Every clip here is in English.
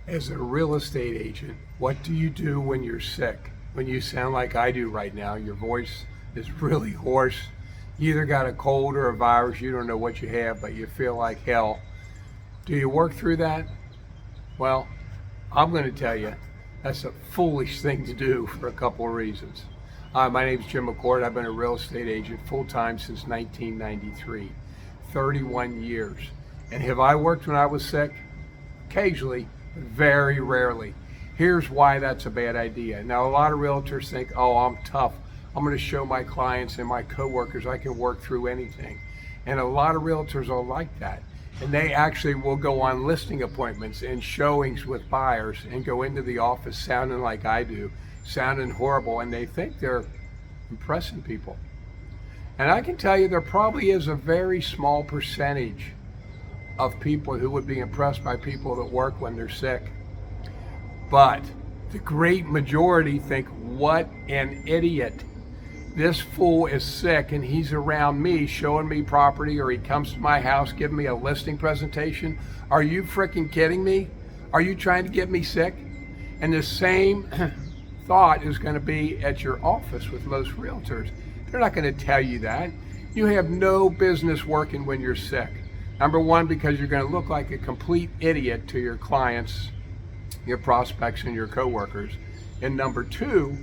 As a real estate agent, what do you do when you're sick? When you sound like I do right now, your voice is really hoarse. You either got a cold or a virus, you don't know what you have, but you feel like hell. Do you work through that? Well, I'm going to tell you, that's a foolish thing to do for a couple of reasons. My name is Jim McCord. I've been a real estate agent full-time since 1993, 31 years. And have I worked when I was sick? Occasionally, but very rarely. Here's why that's a bad idea. Now, a lot of realtors think, oh, I'm tough. I'm going to show my clients and my coworkers I can work through anything. And a lot of realtors are like that. And they actually will go on listing appointments and showings with buyers and go into the office sounding like I do, sounding horrible, and they think they're impressing people. And I can tell you there probably is a very small percentage of people who would be impressed by people that work when they're sick. But the great majority think, what an idiot. This fool is sick and he's around me showing me property, or he comes to my house giving me a listing presentation. Are you freaking kidding me? Are you trying to get me sick? And the same thought is going to be at your office with most realtors. They're not going to tell you that. You have no business working when you're sick. Number one, because you're going to look like a complete idiot to your clients, your prospects, and your coworkers. And number two,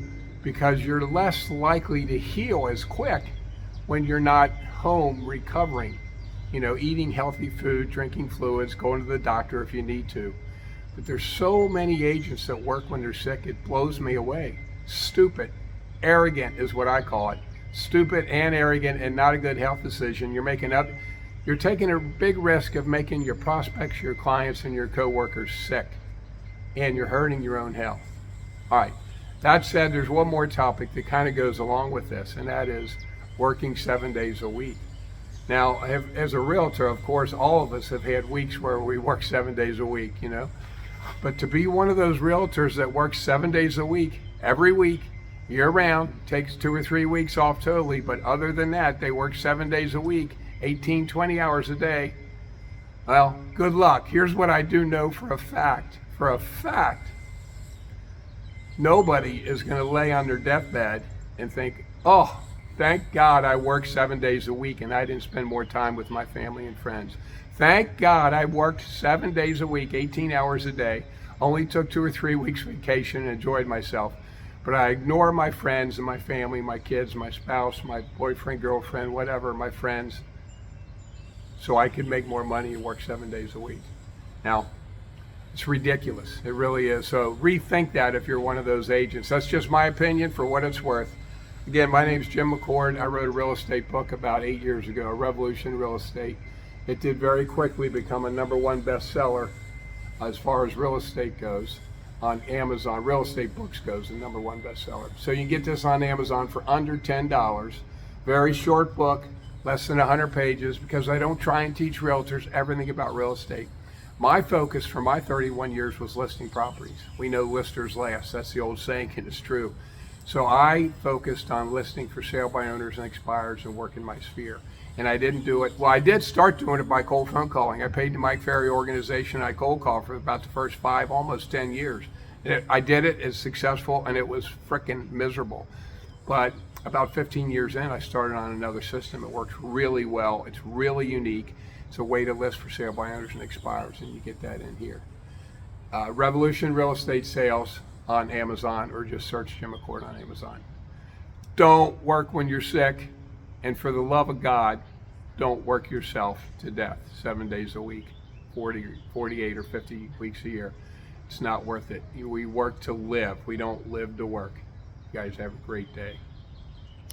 because you're less likely to heal as quick when you're not home recovering, eating healthy food, drinking fluids, going to the doctor if you need to. But there's so many agents that work when they're sick, it blows me away. Stupid, arrogant is what I call it. Stupid and arrogant, and not a good health decision. You're taking a big risk of making your prospects, your clients, and your coworkers sick, and you're hurting your own health. All right. That said, there's one more topic that kind of goes along with this, and that is working 7 days a week. Now, as a realtor, of course, all of us have had weeks where we work 7 days a week, But to be one of those realtors that works 7 days a week, every week, year-round, takes 2 or 3 weeks off totally, but other than that, they work 7 days a week, 18, 20 hours a day. Well, good luck. Here's what I do know for a fact. For a fact, nobody is going to lay on their deathbed and think, oh, thank God I worked 7 days a week and I didn't spend more time with my family and friends. Thank God I worked 7 days a week, 18 hours a day, only took 2 or 3 weeks vacation and enjoyed myself. But I ignore my friends and my family, my kids, my spouse, my boyfriend, girlfriend, whatever, my friends, so I could make more money and work 7 days a week. Now, it's ridiculous. It really is. So rethink that if you're one of those agents. That's just my opinion for what it's worth. Again, my name's Jim McCord. I wrote a real estate book about 8 years ago, Revolution Real Estate. It did very quickly become a #1 bestseller as far as real estate goes on Amazon. Real estate books goes, the #1 bestseller. So you can get this on Amazon for under $10. Very short book, less than 100 pages, because I don't try and teach realtors everything about real estate. My focus for my 31 years was listing properties. We know listers last. That's the old saying, and it's true. So I focused on listing for sale by owners and expireds and work in my sphere. And I didn't do it. Well, I did start doing it by cold phone calling. I paid the Mike Ferry organization. I cold called for about the first 5, almost 10 years. I did it, it's successful, and it was frickin' miserable. But about 15 years in, I started on another system. It works really well. It's really unique. It's a way to list for sale by owners and expireds, and you get that in here. Revolution Real Estate Sales on Amazon, or just search Jim McCord on Amazon. Don't work when you're sick, and for the love of God, don't work yourself to death 7 days a week, 40, 48 or 50 weeks a year. It's not worth it. We work to live. We don't live to work. You guys have a great day.